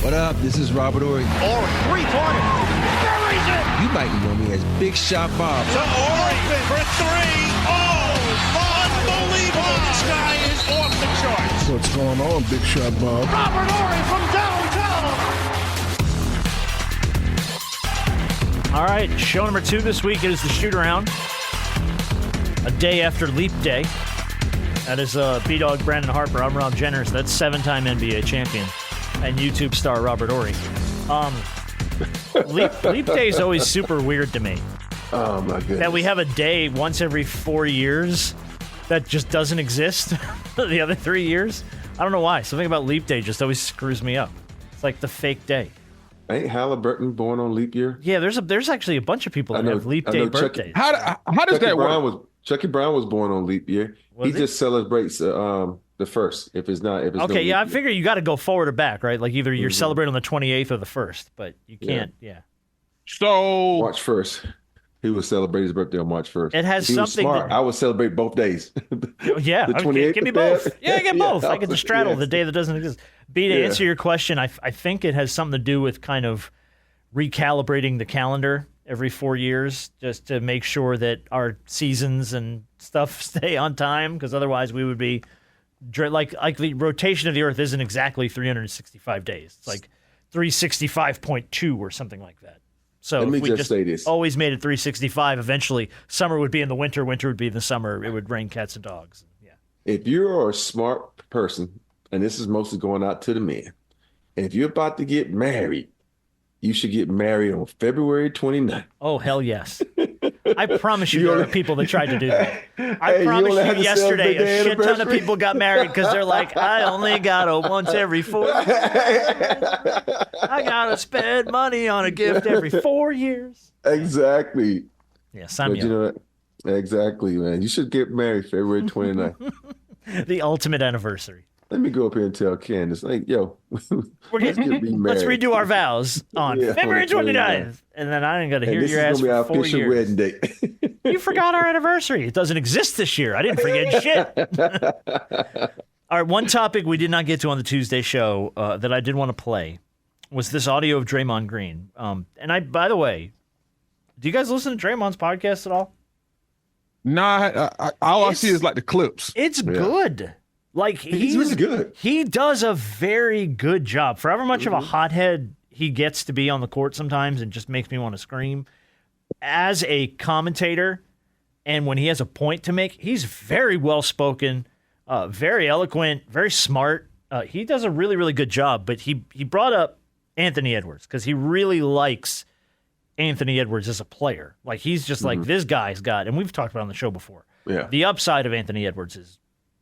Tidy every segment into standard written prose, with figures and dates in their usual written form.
What up? This is Robert Ory. Ory, three-pointer. Buries it. You might know me as Big Shot Bob. To Ory for three. Oh, unbelievable. This guy is off the charts. What's going on, Big Shot Bob? Robert Ory from downtown. All right, show number 2 this week is the shoot-around. A day after Leap Day. That is B-Dog Brandon Harper. I'm Rob Jenners. That's 7-time NBA champion and YouTube star Robert Ory. Leap Day is always super weird to me. Oh, my goodness. That we have a day once every 4 years that just doesn't exist the other 3 years. I don't know why. Something about Leap Day just always screws me up. It's like the fake day. Ain't Halliburton born on leap year? Yeah, there's actually a bunch of people that have Leap Day birthdays. How does that work? Chucky Brown was born on leap year. He just celebrates the first. If it's okay, no I figure you got to go forward or back, right? Like either you're celebrating on the 28th or the 1st, but you can't. Yeah. So March 1st, he would celebrate his birthday on March 1st. It has something. I would celebrate both days. Yeah, the 28th. Give me both. Yeah, get both. I get to straddle the yes. day that doesn't exist. To answer your question, I think it has something to do with kind of recalibrating the calendar every 4 years just to make sure that our seasons and stuff stay on time, because otherwise we would be like the rotation of the Earth isn't exactly 365 days. It's like 365.2 or something like that. So Let me if we just say this. always made it 365, eventually summer would be in the winter would be in the summer. It would rain cats and dogs. Yeah. If you're a smart person, and this is mostly going out to the men, and if you're about to get married, you should get married on February 29th. Oh, hell yes. I promise you there are people that tried to do that. I promise you yesterday a shit ton of people got married because they're like, I only got a once every 4 years. I got to spend money on a gift every 4 years. Exactly. Yes, I'm young. You know what? Exactly, man. You should get married February 29th. The ultimate anniversary. Let me go up here and tell Candace, like, yo, let's redo our vows on February 29th. And then I ain't got to hear your ass for 4 years. Wedding date. You forgot our anniversary. It doesn't exist this year. I didn't forget shit. All right, one topic we did not get to on the Tuesday show that I did want to play was this audio of Draymond Green. And by the way, do you guys listen to Draymond's podcast at all? Nah, all I see is like the clips. It's good. Like he's really good. He does a very good job. For however much of a hothead he gets to be on the court sometimes and just makes me want to scream. As a commentator, and when he has a point to make, he's very well-spoken, very eloquent, very smart. He does a really, really good job. But he brought up Anthony Edwards because he really likes Anthony Edwards as a player. Like he's just like, this guy's got, and we've talked about it on the show before, the upside of Anthony Edwards is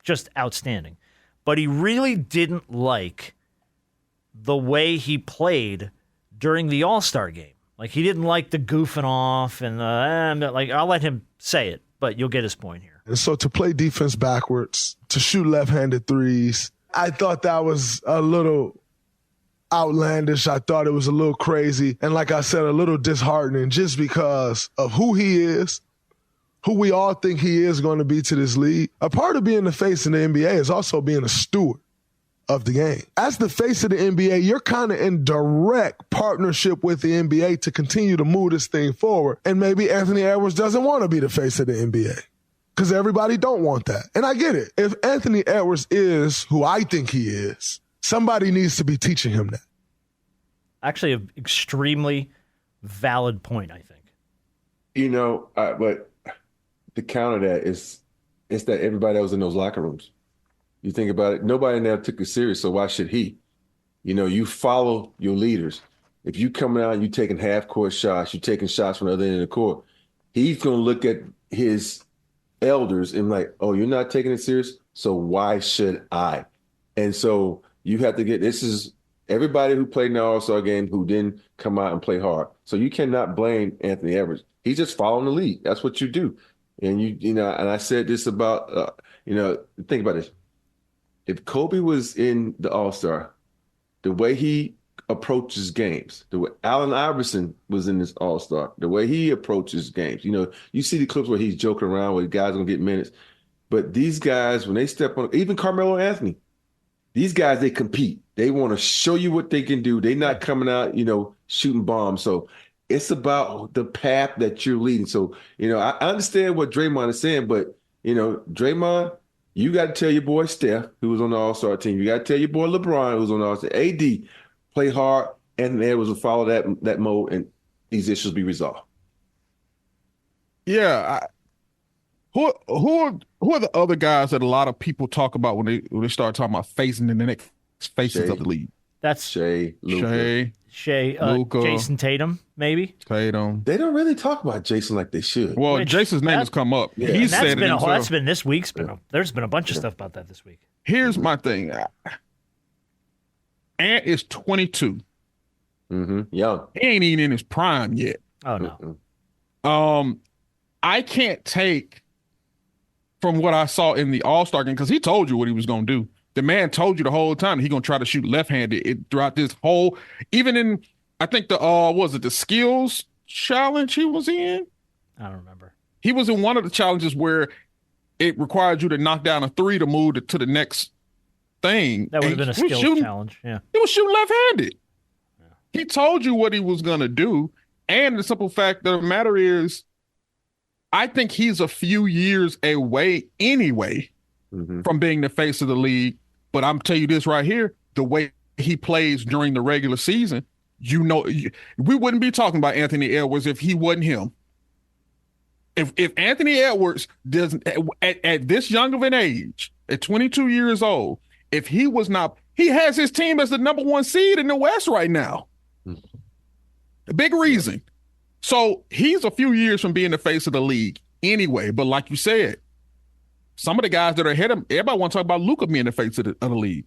just outstanding. But he really didn't like the way he played during the All-Star game. Like, he didn't like the goofing off and like, I'll let him say it, but you'll get his point here. And so to play defense backwards, to shoot left-handed threes, I thought that was a little outlandish. I thought it was a little crazy. And like I said, a little disheartening just because of who he is, who we all think he is going to be to this league. A part of being the face in the NBA is also being a steward of the game. As the face of the NBA, you're kind of in direct partnership with the NBA to continue to move this thing forward. And maybe Anthony Edwards doesn't want to be the face of the NBA because everybody don't want that. And I get it. If Anthony Edwards is who I think he is, somebody needs to be teaching him that. Actually, an extremely valid point, I think. You know, but the counter that is that everybody else in those locker rooms. You think about it, nobody in there took it serious, so why should he? You know, you follow your leaders. If you coming out and you taking half-court shots, you taking shots from the other end of the court, he's going to look at his elders and like, oh, you're not taking it serious, so why should I? And so you have to this is everybody who played in the All-Star game who didn't come out and play hard. So you cannot blame Anthony Edwards. He's just following the lead. That's what you do. And you know, and I said this about, think about this. If Kobe was in the All-Star, the way he approaches games, the way Allen Iverson was in this All-Star, the way he approaches games, you know, you see the clips where he's joking around where guys gonna get minutes. But these guys, when they step on, even Carmelo Anthony, these guys, they compete. They want to show you what they can do. They're not coming out, shooting bombs. So it's about the path that you're leading. So, I understand what Draymond is saying, but, Draymond, you got to tell your boy Steph, who was on the All-Star team. You got to tell your boy LeBron, who's on the All-Star. AD, play hard, and there was a follow that mode, and these issues be resolved. Yeah. Who are the other guys that a lot of people talk about when they start talking about facing in the next faces of the league? That's Shea, Luka. Jason Tatum, maybe. Tatum. They don't really talk about Jason like they should. Well, Jason's name has come up. Yeah. He That's said been it himself. that's been this week's there's been a bunch of stuff about that this week. Here's my thing. Ant is 22. Mm-hmm. Young. He ain't even in his prime yet. Oh no. I can't take from what I saw in the All-Star game, because he told you what he was going to do. The man told you the whole time he's going to try to shoot left-handed throughout this whole, even in, I think the skills challenge he was in? I don't remember. He was in one of the challenges where it required you to knock down a three to move to the next thing. That would have been a skills challenge. Yeah. He was shooting left-handed. Yeah. He told you what he was going to do. And the simple fact of the matter is, I think he's a few years away anyway from being the face of the league. But I'm telling you this right here, the way he plays during the regular season, we wouldn't be talking about Anthony Edwards if he wasn't him. If Anthony Edwards doesn't at this young of an age, at 22 years old, if he was not, he has his team as the number 1 seed in the West right now. A big reason. So he's a few years from being the face of the league anyway. But like you said, some of the guys that are ahead of him, everybody want to talk about Luka being the face of the league.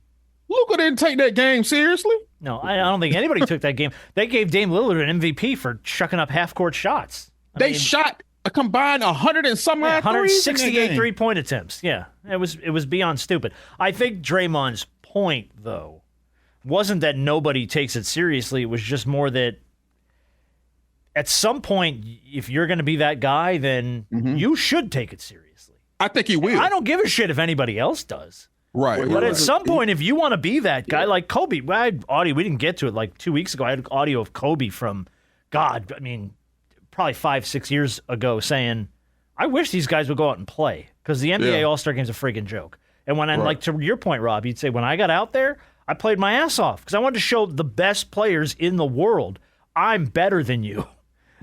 Luka didn't take that game seriously. No, I don't think anybody took that game. They gave Dame Lillard an MVP for chucking up half-court shots. They shot a combined 100 and some 168 three-point attempts. Yeah, it was beyond stupid. I think Draymond's point, though, wasn't that nobody takes it seriously. It was just more that at some point, if you're going to be that guy, then you should take it seriously. I think he will. I don't give a shit if anybody else does. Right. But at some point, if you want to be that guy, like Kobe, I had audio, we didn't get to it like 2 weeks ago. I had audio of Kobe from, probably 5-6 years ago saying, I wish these guys would go out and play because the NBA All-Star Game's a freaking joke. And like to your point, Rob, you'd say, when I got out there, I played my ass off because I wanted to show the best players in the world, I'm better than you.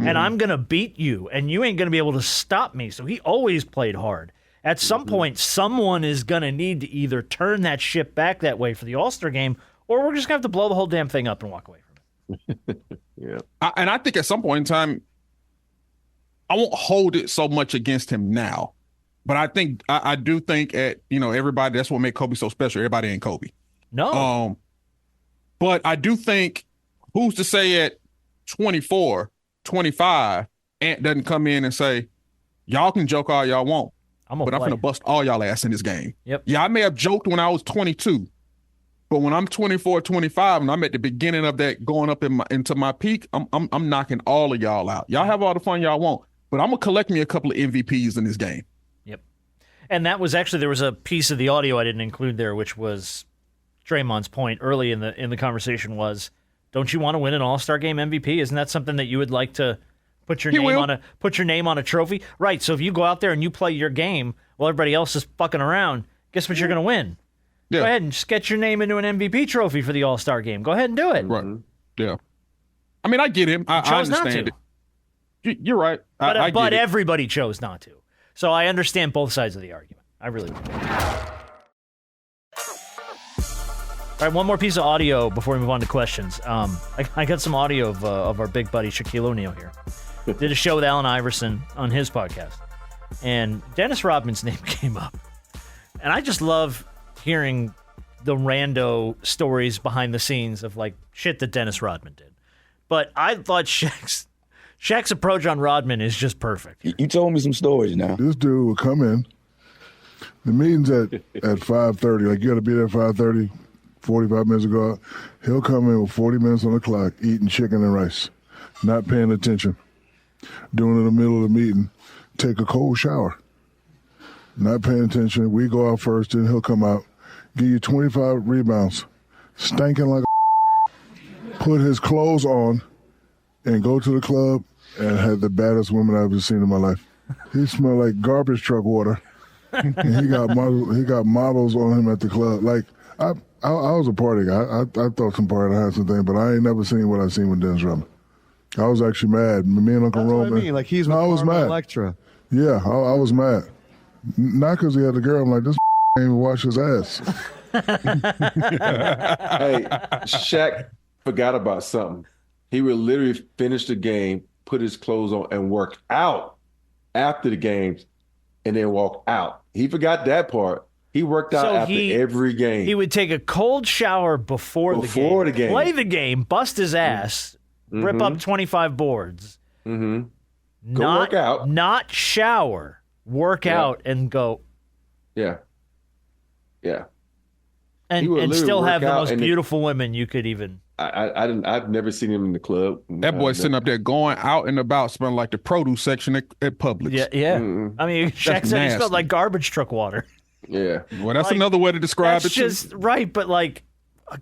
And I'm going to beat you, and you ain't going to be able to stop me. So he always played hard. At some point, someone is going to need to either turn that ship back that way for the All-Star Game, or we're just going to have to blow the whole damn thing up and walk away from it. Yeah. And I think at some point in time, I won't hold it so much against him now. But I do think everybody, that's what made Kobe so special. Everybody ain't Kobe. No. But I do think, who's to say at 24, 25, Ant doesn't come in and say, y'all can joke all y'all want, I'm going to bust all y'all ass in this game. Yep. Yeah, I may have joked when I was 22, but when I'm 24, 25, and I'm at the beginning of that going up into my peak, I'm knocking all of y'all out. Y'all have all the fun y'all want, but I'm going to collect me a couple of MVPs in this game. Yep. And that was actually, there was a piece of the audio I didn't include there, which was Draymond's point early in the conversation was, don't you want to win an All-Star Game MVP? Isn't that something that you would like to put your name on a trophy? Right. So if you go out there and you play your game while everybody else is fucking around, guess what you're going to win? Yeah. Go ahead and just get your name into an MVP trophy for the All-Star Game. Go ahead and do it. Right. Yeah. I mean, I get him. I understand it. You're right. But everybody chose not to. So I understand both sides of the argument. I really do. All right, one more piece of audio before we move on to questions. I got some audio of our big buddy Shaquille O'Neal here. Did a show with Allen Iverson on his podcast, and Dennis Rodman's name came up. And I just love hearing the rando stories behind the scenes of like shit that Dennis Rodman did. But I thought Shaq's approach on Rodman is just perfect. You told me some stories now. This dude will come in. The meeting's at 5:30. Like, you got to be there at 5:30. 45 minutes ago, he'll come in with 40 minutes on the clock, eating chicken and rice, not paying attention. Doing it in the middle of the meeting, take a cold shower, not paying attention. We go out first, then he'll come out, give you 25 rebounds, stinking like put his clothes on and go to the club and had the baddest woman I've ever seen in my life. He smelled like garbage truck water. And he got models on him at the club. Like, I was a party guy. I thought some party had some thing, but I ain't never seen what I seen with Dennis Rodman. I was actually mad. Me and Uncle Roman. What I mean, like he's with I was mad. Electra. Yeah, I was mad. Not because he had a girl. I'm like, this ain't even wash his ass. Hey, Shaq forgot about something. He would literally finish the game, put his clothes on, and work out after the games, and then walk out. He forgot that part. He worked out after every game. He would take a cold shower before the game, play the game, bust his ass, rip up 25 boards, Go work out, not shower, work out, and go. Yeah. And still have the most beautiful women you could even. I've never seen him in the club. That boy sitting up there going out and about, smelling like the produce section at Publix. Yeah. I mean, Shaq said he smelled like garbage truck water. Yeah. Well, that's another way to describe it. Just right, but like,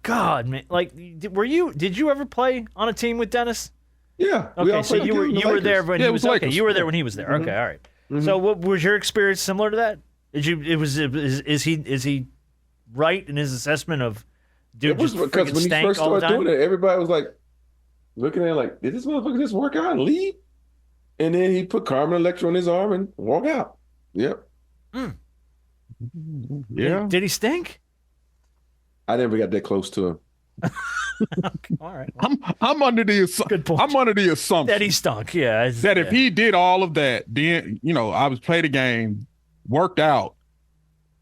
God, man, like, did you ever play on a team with Dennis? Yeah. Okay, so you were there when he was. Okay, you were there when he was there. Okay, all right. So, what was your experience similar to that? Is he right in his assessment of? Dude, it was because when he first started doing it, everybody was like looking at it like, did this motherfucker just work out and leave? And then he put Carmen Electra on his arm and walk out. Yep. Yeah. Did he stink? I never got that close to him. Okay, all right. I'm under the assumption that he stunk. Yeah. That if he did all of that, then I was played a game, worked out,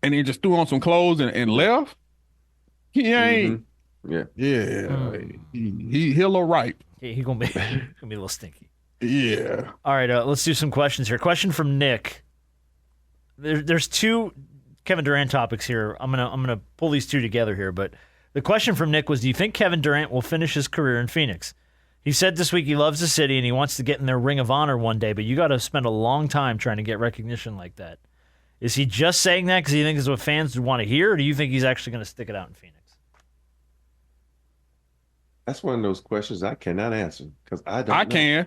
and then just threw on some clothes and left. He ain't. Yeah. He'll ripe. He gonna be a little stinky. Yeah. All right. Let's do some questions here. Question from Nick. There's two Kevin Durant topics here. I'm gonna pull these two together here. But the question from Nick was, do you think Kevin Durant will finish his career in Phoenix? He said this week he loves the city and he wants to get in their Ring of Honor one day, but you got to spend a long time trying to get recognition like that. Is he just saying that because he thinks it's what fans would want to hear, or do you think he's actually going to stick it out in Phoenix? That's one of those questions I cannot answer because I don't know. I can.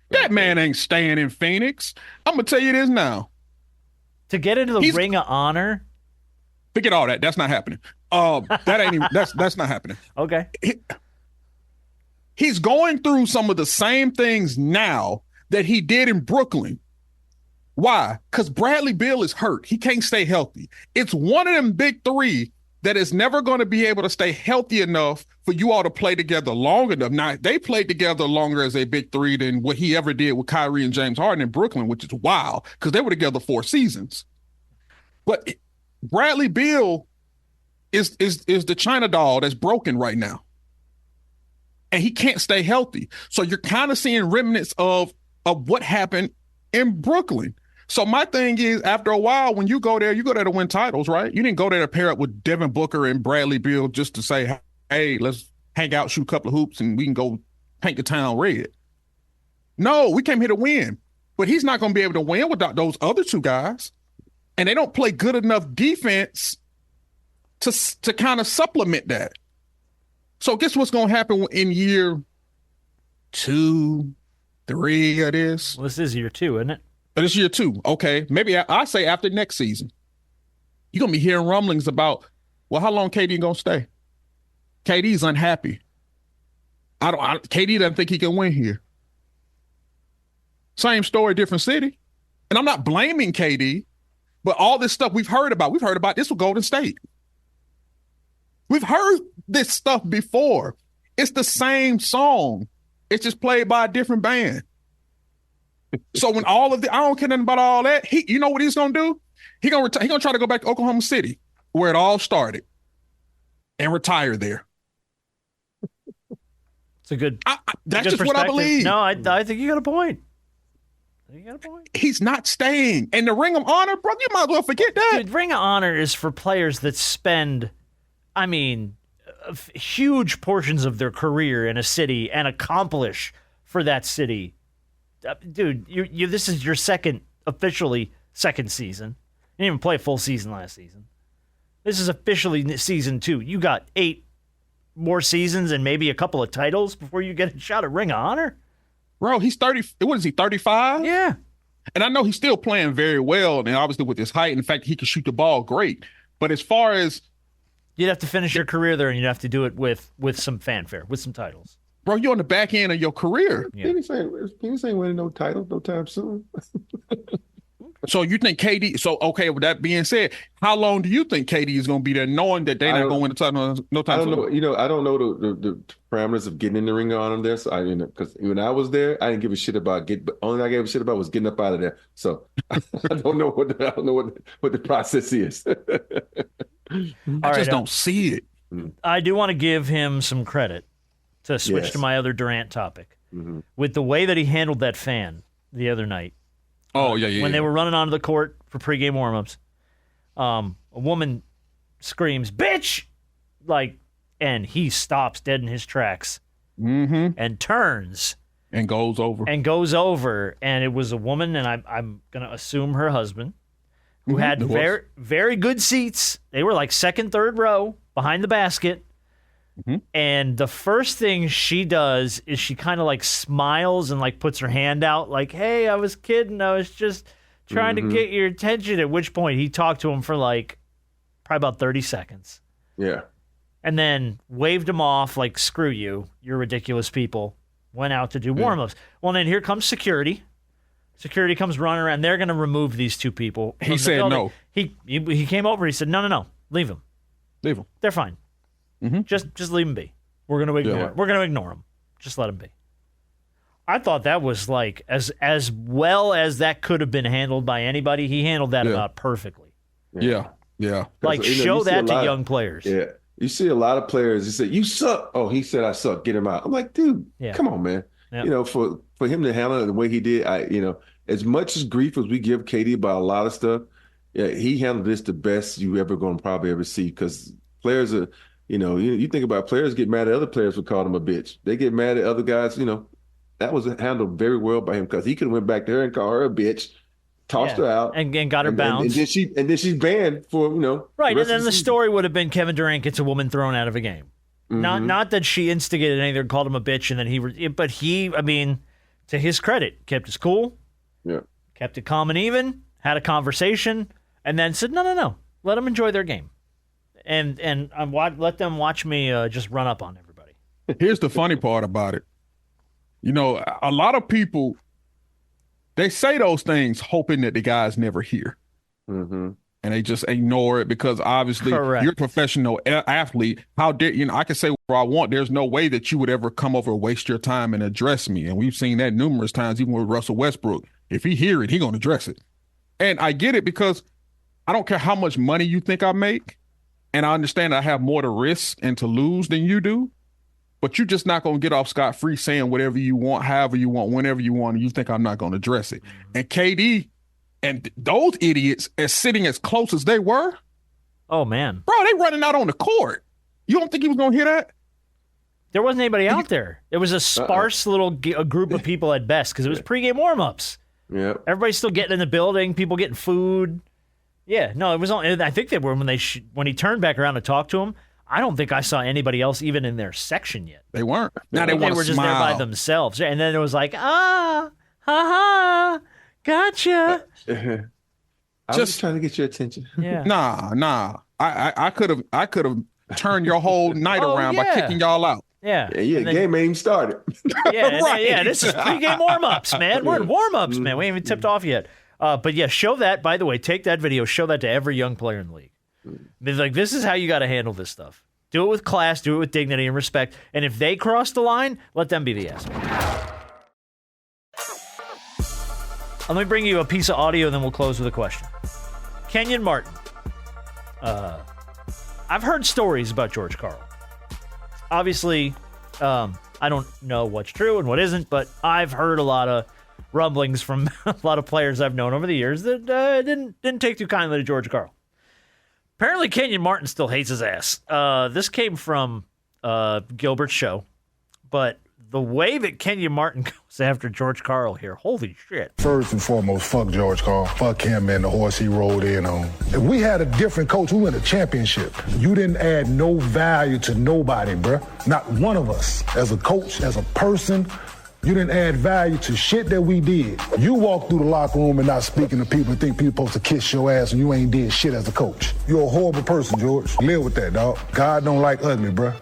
That man ain't staying in Phoenix. I'm going to tell you this now. To get into the Ring of Honor? Forget all that. That's not happening. That ain't even, that's not happening. Okay. He's going through some of the same things now that he did in Brooklyn. Why? Because Bradley Beal is hurt. He can't stay healthy. It's one of them big three that is never going to be able to stay healthy enough for you all to play together long enough. Now, they played together longer as a big three than what he ever did with Kyrie and James Harden in Brooklyn, which is wild because they were together 4 seasons. But Bradley Beal is the China doll that's broken right now. And he can't stay healthy. So you're kind of seeing remnants of what happened in Brooklyn. So my thing is, after a while, when you go there to win titles, right? You didn't go there to pair up with Devin Booker and Bradley Beal just to say, hey, let's hang out, shoot a couple of hoops, and we can go paint the town red. No, we came here to win. But he's not going to be able to win without those other two guys. And they don't play good enough defense to kind of supplement that. So guess what's going to happen in year 2, 3 of this? Well, this is year 2, isn't it? But it's year 2. Okay. Maybe I say after next season. You're going to be hearing rumblings about, well, how long KD going to stay? KD's unhappy. KD doesn't think he can win here. Same story, different city. And I'm not blaming KD, but all this stuff we've heard about this with Golden State. We've heard this stuff before. It's the same song. It's just played by a different band. So when I don't care nothing about all that. You know what he's gonna do? He's gonna try to go back to Oklahoma City, where it all started, and retire there. It's a good. That's just what I believe. No, I think you got a point. He's not staying. And the Ring of Honor, brother, you might as well forget that. Dude, Ring of Honor is for players that spend, huge portions of their career in a city and accomplish for that city. Dude, this is your officially second season. You didn't even play a full season last season. This is officially season 2. You got 8 more seasons and maybe a couple of titles before you get a shot at Ring of Honor? Bro, he's 30. What is he, 35? Yeah. And I know he's still playing very well, and obviously with his height, and the fact he can shoot the ball great. But as far as you'd have to finish your career there, and you'd have to do it with some fanfare, with some titles. Bro, you're on the back end of your career. Yeah. Penix ain't winning no title no time soon. So you think KD? So okay, with that being said, how long do you think KD is going to be there, knowing that they're not going to win the title no time soon? I don't know. I don't know the parameters of getting in the ring on him there. So because when I was there, I didn't give a shit about but only thing I gave a shit about was getting up out of there. So I don't know what the process is. I just don't see it. I do want to give him some credit to switch to my other Durant topic with the way that he handled that fan the other night. Oh, yeah. When they were running onto the court for pregame warmups, a woman screams, "Bitch!" And he stops dead in his tracks and turns. And goes over. And it was a woman, and I'm going to assume her husband, who had very, very good seats. They were like second, third row behind the basket. And the first thing she does is she kind of like smiles and like puts her hand out like, "Hey, I was kidding. I was just trying to get your attention." At which point he talked to him for like probably about 30 seconds. Yeah. And then waved him off like, "Screw you. You're ridiculous people." Went out to do warm-ups. Well, then here comes security. Security comes running around. They're going to remove these two people. He said no. He came over. He said, no. Leave them. Leave them. They're fine. Just leave them be. We're going to ignore it. We're going to ignore them. Just let them be. I thought that was like as well as that could have been handled by anybody. He handled that about perfectly. Yeah. Like show that to young players. Yeah. You see a lot of players. He said, "You suck." Oh, he said, "I suck. Get him out." I'm like, dude, come on, man. Yeah. For him to handle it the way he did, as much as grief as we give KD about a lot of stuff, he handled this the best you ever going to probably ever see. Because players are, you think about players get mad at other players for calling them a bitch. They get mad at other guys. That was handled very well by him because he could have went back to her and called her a bitch. Tossed her out and got her bounced. And then she's banned for, right. And then the story would have been Kevin Durant gets a woman thrown out of a game. Not that she instigated anything, called him a bitch, and then but he, to his credit, kept his cool. Yeah. Kept it calm and even, had a conversation, and then said, no. Let them enjoy their game. And let them watch me just run up on everybody. Here's the funny part about it. A lot of people, they say those things hoping that the guys never hear. And they just ignore it because obviously you're a professional athlete. How dare I can say what I want. There's no way that you would ever come over and waste your time and address me. And we've seen that numerous times, even with Russell Westbrook. If he hear it, he going to address it. And I get it because I don't care how much money you think I make. And I understand I have more to risk and to lose than you do. But you're just not going to get off scot-free saying whatever you want, however you want, whenever you want, and you think I'm not going to address it. And KD and those idiots as sitting as close as they were. Oh, man. Bro, they running out on the court. You don't think he was going to hear that? There wasn't anybody out there. It was a sparse little group of people at best because it was pregame warm-ups. Yeah. Everybody's still getting in the building, people getting food. Yeah, no, it was only, I think they were when he turned back around to talk to him. I don't think I saw anybody else even in their section yet. They weren't. Now they were just there by themselves. And then it was like, gotcha. I was just trying to get your attention. Yeah. Nah. I could have turned your whole night around by kicking y'all out. Yeah. The game ain't even started. Yeah, this is pregame warm-ups, man. We're in warm-ups, man. We ain't even tipped off yet. But yeah, show that, by the way, take that video, show that to every young player in the league. It's like, this is how you got to handle this stuff. Do it with class, do it with dignity and respect. And if they cross the line, let them be the asshole. Let me bring you a piece of audio, and then we'll close with a question. Kenyon Martin. I've heard stories about George Karl. Obviously, I don't know what's true and what isn't, but I've heard a lot of rumblings from a lot of players I've known over the years that didn't take too kindly to George Karl. Apparently, Kenyon Martin still hates his ass. This came from Gilbert's show, but the way that Kenyon Martin goes after George Karl here, holy shit. First and foremost, fuck George Karl. Fuck him and the horse he rode in on. If we had a different coach, we win a championship. You didn't add no value to nobody, bruh. Not one of us. As a coach, as a person, you didn't add value to shit that we did. You walk through the locker room and not speaking to people and think people supposed to kiss your ass and you ain't did shit as a coach. You're a horrible person, George. Live with that, dog. God don't like ugly, bruh.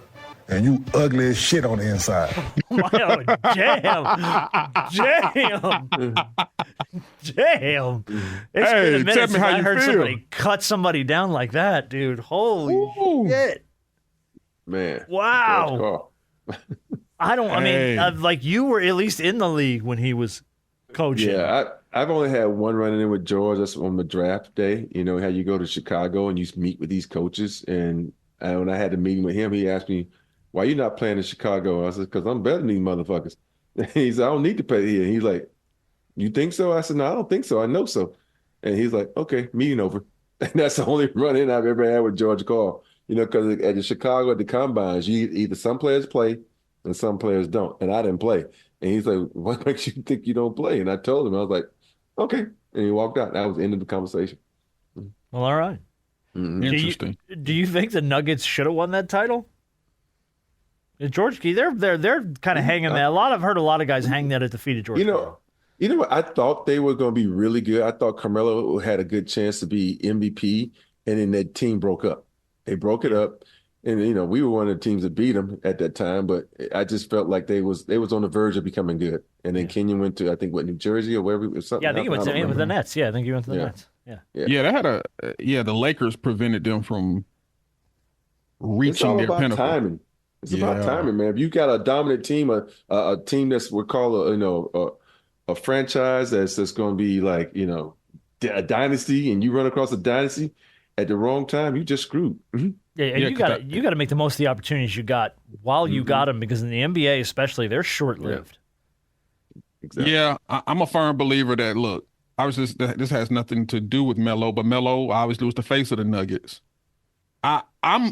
And you ugly as shit on the inside. Oh, damn. It's been a minute tell me since how I you heard feel. somebody cut somebody down like that, dude. Holy shit. Man. Wow. Hey. Like you were at least in the league when he was coaching. Yeah, I've only had one run-in with George. That's on the draft day. You know how you go to Chicago and you meet with these coaches. And when I had the meeting with him, he asked me, "Why you not playing in Chicago?" I said, "Because I'm better than these motherfuckers." He said, "I don't need to play here." And he's like, "You think so?" I said, "No, I don't think so. I know so." And he's like, "Okay, meeting over." And that's the only run-in I've ever had with George Karl. You know, because at the Chicago, at the combines, either some players play and some players don't. And I didn't play. And he's like, "What makes you think you don't play?" And I told him, I was like, "Okay." And he walked out. That was the end of the conversation. Well, all right. Mm-hmm. Interesting. Do you think the Nuggets should have won that title? George Key, they're kind of hanging that. I've heard a lot of guys hang that at the feet of George. You know what? I thought they were going to be really good. I thought Carmelo had a good chance to be MVP, and then that team broke up. They broke it up, and we were one of the teams that beat them at that time. But I just felt like they was on the verge of becoming good. And then Kenyon went to New Jersey or wherever. Something. Yeah, I think he went to the Nets. Yeah, I think he went to the Nets. Yeah, they had the Lakers prevented them from reaching It's all their about pinnacle. Timing. It's about timing, man. If you got a dominant team, a team that's we call a franchise that's going to be like a dynasty, and you run across a dynasty at the wrong time, you just screwed. Mm-hmm. Yeah, and you got to make the most of the opportunities you got while you got them, because in the NBA especially, they're short-lived. Yeah. Exactly. Yeah, I'm a firm believer that, look, this has nothing to do with Melo, but Melo obviously was the face of the Nuggets. I'm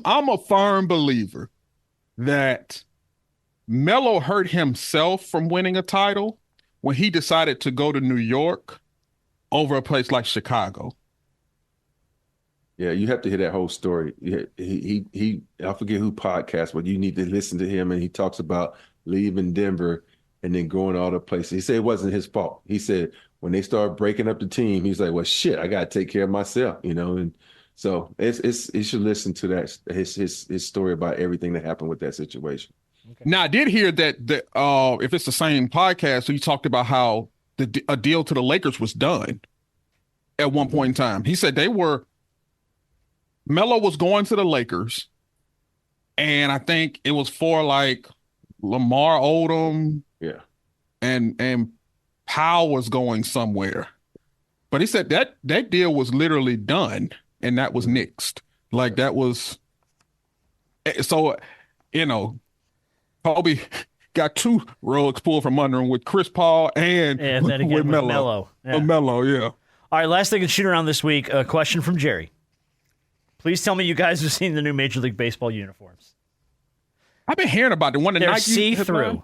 a firm believer that Melo hurt himself from winning a title when he decided to go to New York over a place like Chicago. Yeah, you have to hear that whole story. He I forget who podcast, but you need to listen to him, and he talks about leaving Denver and then going to all the places. He said it wasn't his fault. He said when they started breaking up the team, he's like, "Well, shit, I got to take care of myself," and so you should listen to that his story about everything that happened with that situation. Okay. Now, I did hear that if it's the same podcast, so he talked about how a deal to the Lakers was done at one point in time. He said Melo was going to the Lakers, and I think it was for like Lamar Odom, and Powell was going somewhere. But he said that deal was literally done, and that was nixed. Like that was so, Kobe got two rugs pulled from under him with Chris Paul and then again with Melo. Yeah. Melo, yeah. All right, last thing to shoot around this week. A question from Jerry. Please tell me you guys have seen the new Major League Baseball uniforms. I've been hearing about the one that they're Nike see-through.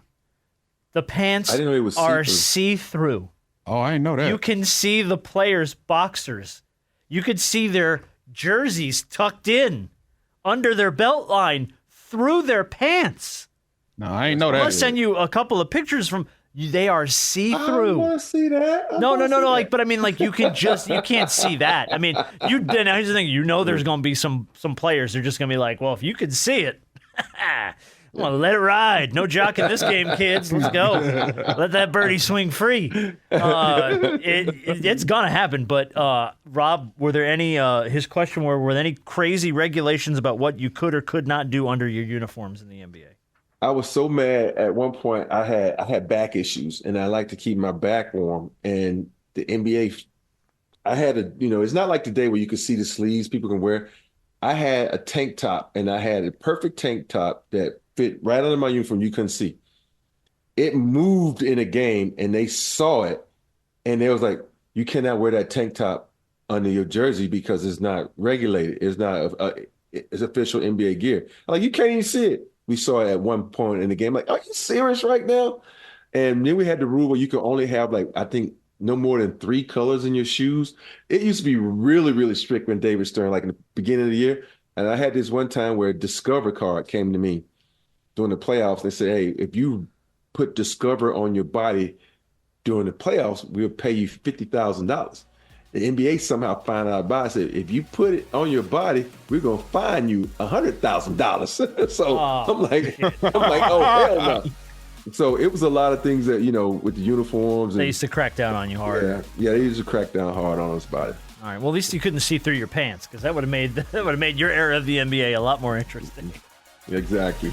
The pants I didn't know it was are see-through. see-through. Oh, I didn't know that. You can see the players' boxers. You could see their jerseys tucked in under their belt line through their pants. No, I ain't know that. I'll send you a couple of pictures from. They are see-through. I want to see that. No. But I mean, like you can't see that. I mean, now here's the thing. There's going to be some players. They're just going to be like, well, if you could see it, I'm going to let it ride. No jock in this game, kids. Let's go. Let that birdie swing free. It's going to happen. But Rob, were there any? His question were there any crazy regulations about what you could or could not do under your uniforms in the NBA? I was so mad at one point. I had back issues, and I like to keep my back warm. And the NBA, I had it's not like today where you can see the sleeves people can wear. I had a tank top, and I had a perfect tank top that fit right under my uniform. You couldn't see. It moved in a game, and they saw it, and they was like, "You cannot wear that tank top under your jersey because it's not regulated. It's not it's official NBA gear." I'm like, you can't even see it. we saw at one point in the game, like, are you serious right now? And then we had the rule where you could only have, like, I think no more than 3 colors in your shoes. It used to be really, really strict when David Stern, like in the beginning of the year. And I had this one time where Discover card came to me during the playoffs. They said, hey, if you put Discover on your body during the playoffs, we'll pay you $50,000. The NBA somehow found out about it. Said, if you put it on your body, we're gonna fine you $100,000. So I'm like, oh hell no. So it was a lot of things that, with the uniforms. They used to crack down on you hard. Yeah, they used to crack down hard on us about it. All right. Well, at least you couldn't see through your pants, because that would have made your era of the NBA a lot more interesting. Exactly.